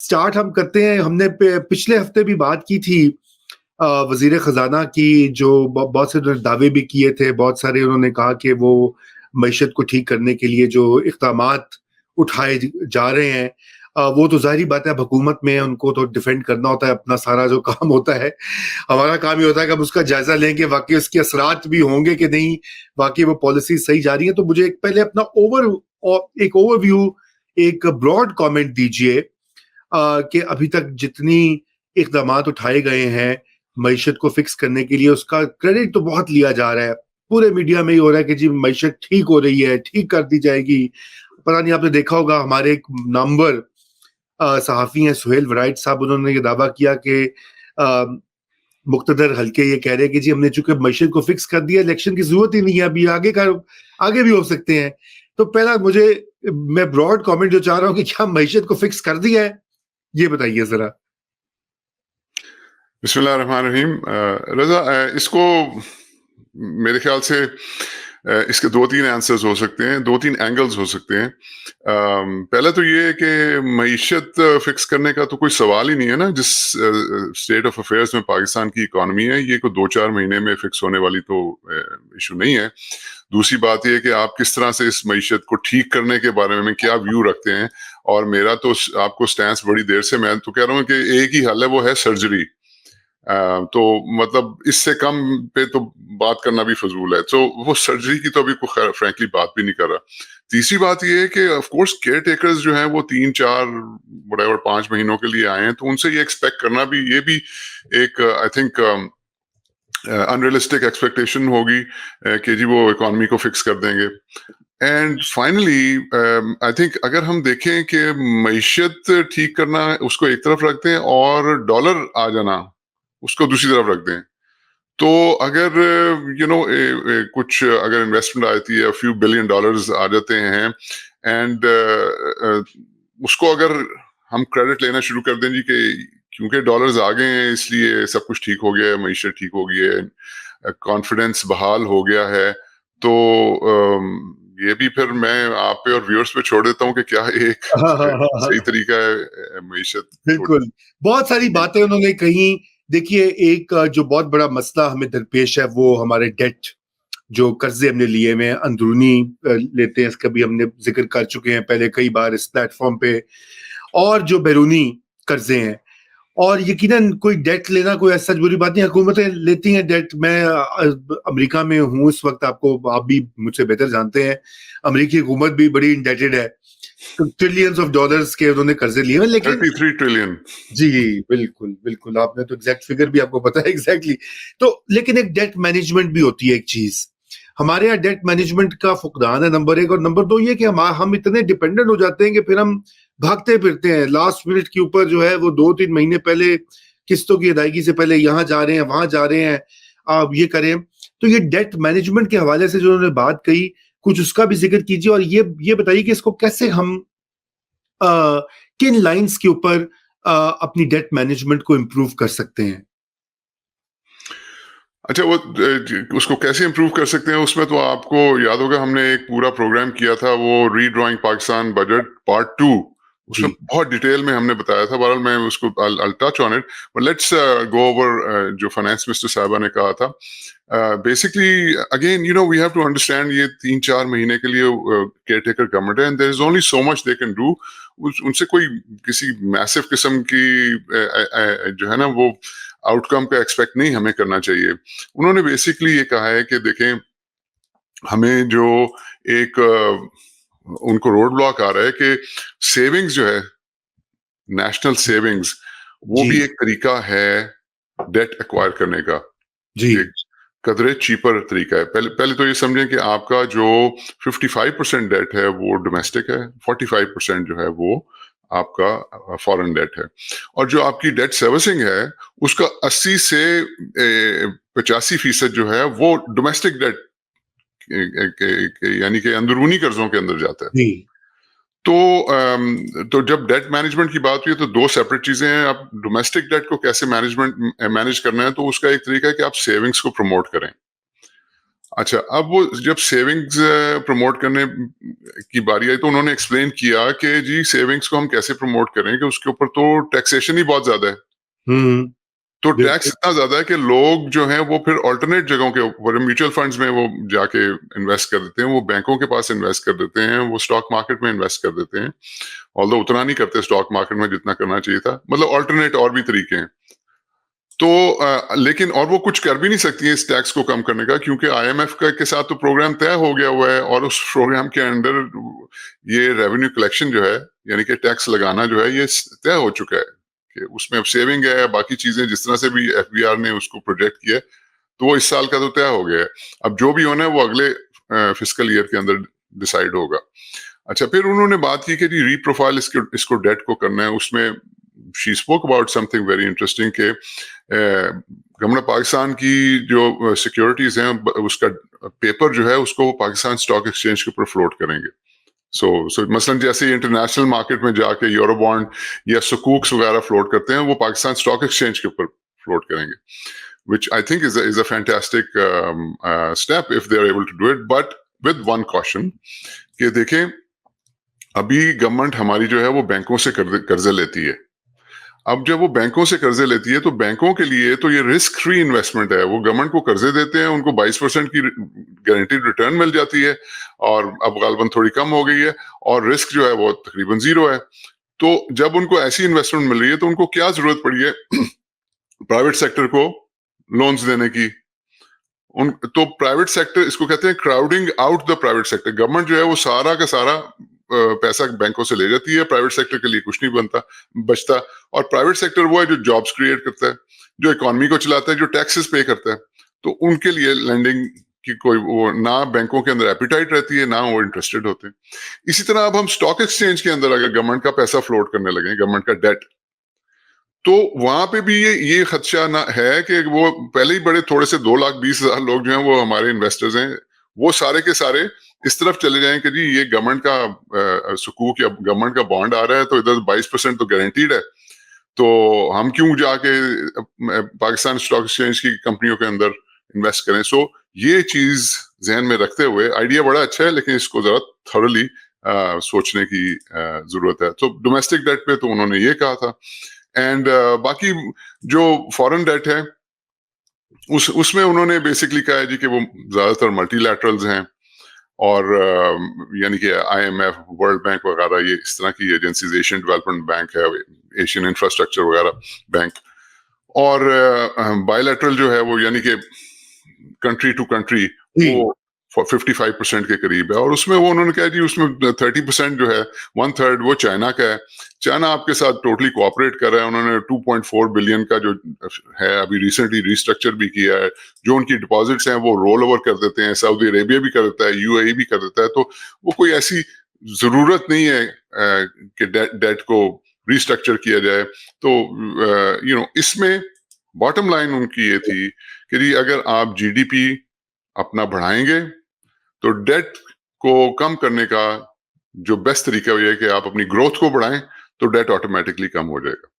Start हम करते हैं। हमने पिछले हफ्ते भी बात की थी वजीर खजाना की, जो बहुत से दावे भी किए थे, बहुत सारे उन्होंने कहा कि वो मईशत को ठीक करने के लिए जो इक़दामात उठाए जा रहे हैं, वो तो ज़ाहिरी बात है, हुकूमत में उनको तो डिफेंड करना होता है, अपना सारा जो काम होता है। हमारा काम ये होता है कि हम उसका जायजा लें कि वाकई उसके असरात भी होंगे कि नहीं, वाकई वो पॉलिसी सही जा रही है। तो मुझे पहले अपना एक ओवरव्यू, एक ब्रॉड कमेंट दीजिए कि अभी तक जितनी इक़दामात उठाए गए हैं मईशत को फिक्स करने के लिए, उसका क्रेडिट तो बहुत लिया जा रहा है। पूरे मीडिया में ही हो रहा है कि जी मईशत ठीक हो रही है, ठीक कर दी जाएगी। पता नहीं आपने देखा होगा, हमारे एक नंबर सहाफ़ी हैं सुहेल वराइट साहब, उन्होंने ये दावा किया कि मुक्तदर हल्के ये कह रहे हैं कि जी हमने चूंकि मईशत को फिक्स कर दिया, इलेक्शन की जरूरत ही नहीं है, अभी आगे भी हो सकते हैं। तो पहला मैं ब्रॉड कमेंट जो चाह रहा हूँ कि क्या मईशत को फिक्स कर दिया है, ये बताइए जरा। बिस्मिल्लाहिर्रहमानिर्रहीम। रजा, इसको मेरे ख्याल से इसके 2-3 आंसर्स हो सकते हैं, 2-3 एंगल्स हो सकते हैं। पहला तो ये है कि मईशत फिक्स करने का तो कोई सवाल ही नहीं है ना, जिस स्टेट ऑफ अफेयर्स में पाकिस्तान की इकॉनमी है, ये कोई 2-4 महीने में फिक्स होने वाली तो इशू नहीं है। दूसरी बात ये है कि आप किस तरह से इस मईशत को ठीक करने के बारे में क्या व्यू रखते हैं। और मेरा तो आपको स्टैंस बड़ी देर से मैं तो कह रहा हूँ कि एक ही हल है, वो है सर्जरी। तो मतलब इससे कम पे तो बात करना भी फजूल है। तो वो सर्जरी की तो अभी कोई फ्रैंकली बात भी नहीं कर रहा। तीसरी बात ये है कि ऑफ कोर्स केयर टेकर्स जो हैं वो 3-4 व्हाटएवर 5 महीनों के लिए आए हैं, तो उनसे ये एक्सपेक्ट करना भी, ये भी एक आई थिंक अनरियलिस्टिक एक्सपेक्टेशन होगी कि जी वो इकॉनमी को फिक्स कर देंगे। एंड फाइनली आई थिंक अगर हम देखें कि मईशत ठीक करना उसको एक तरफ रखते हैं और डॉलर आ जाना उसको दूसरी तरफ रख दें, तो अगर कुछ अगर इन्वेस्टमेंट आती है, फ्यू बिलियन डॉलर्स आ जाते हैं, एंड उसको अगर हम क्रेडिट लेना शुरू कर दें जी कि क्योंकि डॉलर्स आ गए हैं इसलिए सब कुछ ठीक हो गया है, मईशत ठीक हो गई है, कॉन्फिडेंस बहाल हो गया है, तो ये भी फिर मैं आप पे और व्यूअर्स पे छोड़ देता हूँ कि क्या एक सही तरीका है मईशत। बिल्कुल, बहुत सारी बातें उन्होंने कही। देखिए, एक जो बहुत बड़ा मसला हमें दरपेश है वो हमारे डेट, जो कर्जे हमने लिए हुए हैं, अंदरूनी लेते हैं, इसका भी हमने जिक्र कर चुके हैं पहले कई बार इस प्लेटफॉर्म पे, और जो बैरूनी कर्जे हैं। और यकीनन कोई डेट लेना कोई ऐसा बुरी बात नहीं, हुकूमतें लेती हैं डेट। मैं अमेरिका में हूँ इस वक्त, आप भी मुझसे बेहतर जानते हैं, अमेरिकी हुकूमत भी बड़ी इंडेटेड है, ट्रिलियंस ऑफ डॉलर्स के उन्होंने कर्जे लिए हैं। लेकिन 33 ट्रिलियन। जी बिल्कुल बिल्कुल, आपने तो एग्जैक्ट फिगर भी आपको पता है एग्जैक्टली। तो लेकिन एक डेट मैनेजमेंट भी होती है एक चीज, हमारे यहाँ डेट मैनेजमेंट का फुकदान है, नंबर 1। और नंबर 2 ये कि हम इतने डिपेंडेंट हो जाते हैं कि फिर हम भागते फिरते हैं लास्ट मिनट के ऊपर, जो है वो 2-3 महीने पहले किस्तों की अदायगी से पहले यहाँ जा रहे हैं, वहां जा रहे हैं, आप ये करें। तो ये डेट मैनेजमेंट के हवाले से जो उन्होंने बात कही, कुछ उसका भी जिक्र कीजिए, और ये बताइए कि इसको कैसे हम किन लाइंस के ऊपर अपनी डेट मैनेजमेंट को इम्प्रूव कर सकते हैं। अच्छा, वो उसको कैसे इम्प्रूव कर सकते हैं, उसमें तो आपको याद होगा हमने एक पूरा प्रोग्राम किया था, वो रीड्राइंग पाकिस्तान बजट पार्ट 2, उसमें बहुत डिटेल में हमने बताया था। बहरहाल मैं उसको I'll touch on it, but let's go over जो फाइनेंस मिनिस्टर साहबा ने कहा था। Basically again we have to understand, ये 3-4 महीने के लिए केयर टेकर गवर्नमेंट है, and there is only so much they can do. उनसे कोई किसी मैसिव किस्म की जो है ना वो आउटकम का एक्सपेक्ट नहीं हमें करना चाहिए। उन्होंने बेसिकली ये कहा है कि देखें, हमें जो एक उनको रोड ब्लॉक आ रहा है कि सेविंग्स जो है, नेशनल सेविंग्स, वो भी एक तरीका है डेट एक्वायर करने का, एक कदरे चीपर तरीका है। पहले तो ये समझें कि आपका जो 55% डेट है वो डोमेस्टिक है, 45% जो है वो आपका फॉरेन डेट है, और जो आपकी डेट सर्विसिंग है उसका 80 से 85% जो है वो डोमेस्टिक डेट यानी कि अंदरूनी कर्जों के अंदर जाता है। तो जब डेट मैनेजमेंट की बात हुई तो 2 सेपरेट चीजें हैं। आप डोमेस्टिक डेट को कैसे मैनेज करना है, तो उसका एक तरीका है कि आप सेविंग्स को प्रमोट करें। اچھا اب وہ جب سیونگز پروموٹ کرنے کی باری آئی تو انہوں نے ایکسپلین کیا کہ جی سیونگز کو ہم کیسے پروموٹ کریں کہ اس کے اوپر تو ٹیکسیشن ہی بہت زیادہ ہے. تو ٹیکس بالکل اتنا زیادہ ہے کہ لوگ جو ہیں وہ پھر آلٹرنیٹ جگہوں کے اوپر میوچل فنڈز میں وہ جا کے انویسٹ کر دیتے ہیں, وہ بینکوں کے پاس انویسٹ کر دیتے ہیں, وہ اسٹاک مارکیٹ میں انویسٹ کر دیتے ہیں, although اتنا نہیں کرتے اسٹاک مارکیٹ میں جتنا کرنا چاہیے تھا, مطلب آلٹرنیٹ اور بھی طریقے ہیں. تو لیکن اور وہ کچھ کر بھی نہیں سکتی ہیں اس ٹیکس کو کم کرنے کا, کیونکہ آئی ایم ایف کے ساتھ تو پروگرام طے ہو گیا ہوا ہے, اور اس پروگرام کے انڈر یہ ریونیو کلیکشن جو ہے یعنی کہ ٹیکس لگانا جو ہے یہ طے ہو چکا ہے کہ اس میں اب سیونگ ہے, باقی چیزیں جس طرح سے بھی ایف بی آر نے اس کو پروجیکٹ کیا تو وہ اس سال کا تو طے ہو گیا ہے. اب جو بھی ہونا ہے وہ اگلے فسکل ایئر کے اندر ڈیسائیڈ ہوگا. اچھا پھر انہوں نے بات کی کہ جی ری پروفائل اس کو ڈیٹ کو کرنا ہے. اس میں she spoke about something very interesting کہ گورنمنٹ پاکستان کی جو سیکورٹیز ہیں اس کا پیپر جو ہے اس کو وہ پاکستان اسٹاک ایکسچینج کے اوپر فلوٹ کریں گے. سو مثلاً جیسے انٹرنیشنل مارکیٹ میں جا کے یورو بانڈ یا سکوکس وغیرہ فلوٹ کرتے ہیں, وہ پاکستان اسٹاک ایکسچینج کے اوپر فلوٹ کریں گے, which I think is a fantastic step if they are able to do it, but with one caution کہ دیکھیں ابھی گورنمنٹ ہماری جو ہے وہ بینکوں سے قرضے لیتی ہے. اب جب وہ بینکوں سے قرضے لیتی ہے تو بینکوں کے لیے تو یہ رسک فری انویسٹمنٹ ہے. وہ گورنمنٹ کو قرضے دیتے ہیں, ان کو 22% کی گارنٹیڈ ریٹرن مل جاتی ہے, اور اب غالباً تھوڑی کم ہو گئی ہے, اور رسک جو ہے وہ تقریباً زیرو ہے. تو جب ان کو ایسی انویسٹمنٹ مل رہی ہے تو ان کو کیا ضرورت پڑی ہے پرائیویٹ سیکٹر کو لونز دینے کی. تو پرائیویٹ سیکٹر اس کو کہتے ہیں crowding out the private sector. Government جو ہے وہ سارا کا سارا پیسہ بینکوں سے لے جاتی ہے, پرائیویٹ سیکٹر کے لیے کچھ نہیں بچتا. اور پرائیویٹ سیکٹر وہ ہے جو جابس کریٹ کرتا ہے, جو اکانومی کو چلاتا ہے, جو ٹیکسز پے کرتا ہے. تو ان کے لیے لینڈنگ کی کوئی وہ نہ بینکوں کے اندر ایپیٹائٹ رہتی ہے, نہ وہ انٹرسٹڈ ہوتے ہیں. اسی طرح اب ہم اسٹاک ایکسچینج کے اندر اگر گورنمنٹ کا پیسہ فلوٹ کرنے لگیں, گورنمنٹ کا ڈیٹ, تو وہاں پہ بھی یہ خدشہ نہ ہے کہ وہ پہلے ہی بڑے تھوڑے سے 2,20,000 لوگ جو ہیں وہ ہمارے انویسٹرز ہیں, وہ سارے کے سارے اس طرف چلے جائیں کہ جی یہ گورنمنٹ کا سکوک یا گورنمنٹ کا بانڈ آ رہا ہے تو ادھر 22% تو گارنٹیڈ ہے, تو ہم کیوں جا کے پاکستان اسٹاک ایکسچینج کی کمپنیوں کے اندر انویسٹ کریں. سو یہ چیز ذہن میں رکھتے ہوئے آئیڈیا بڑا اچھا ہے, لیکن اس کو ذرا تھورلی سوچنے کی ضرورت ہے. تو ڈومیسٹک ڈیٹ پہ تو انہوں نے یہ کہا تھا. اینڈ باقی جو فورن ڈیٹ ہے اس میں انہوں نے بیسکلی کہا ہے جی کہ وہ زیادہ تر ملٹی لیٹرلز ہیں, اور یعنی کہ I M F, world bank وغیرہ یہ اس طرح کی ایجنسیز, ایشین ڈیولپمنٹ بینک ہے, ایشین انفراسٹرکچر وغیرہ بینک, اور بائی لیٹرل جو ہے وہ یعنی کہ کنٹری ٹو کنٹری وہ 55% کے قریب ہے. اور اس میں وہ انہوں نے کہا جی اس میں 30% جو ہے 1/3 وہ چائنا کا ہے. چائنا آپ کے ساتھ ٹوٹلی کوآپریٹ کر رہا ہے. انہوں نے 2.4 بلین کا جو ہے ابھی ریسنٹلی ریسٹرکچر بھی کیا ہے. جو ان کی ڈپازٹس ہیں وہ رول اوور کر دیتے ہیں, سعودی عربیہ بھی کر دیتا ہے, یو اے ای بھی کر دیتا ہے. تو وہ کوئی ایسی ضرورت نہیں ہے کہ ڈیٹ کو ریسٹرکچر کیا جائے. تو اس میں باٹم لائن ان کی یہ تھی کہ جی اگر آپ جی ڈی پی اپنا بڑھائیں گے تو ڈیٹ کو کم کرنے کا جو بیسٹ طریقہ یہ ہے کہ آپ اپنی گروتھ کو بڑھائیں, تو ڈیٹ آٹومیٹکلی کم ہو جائے گا.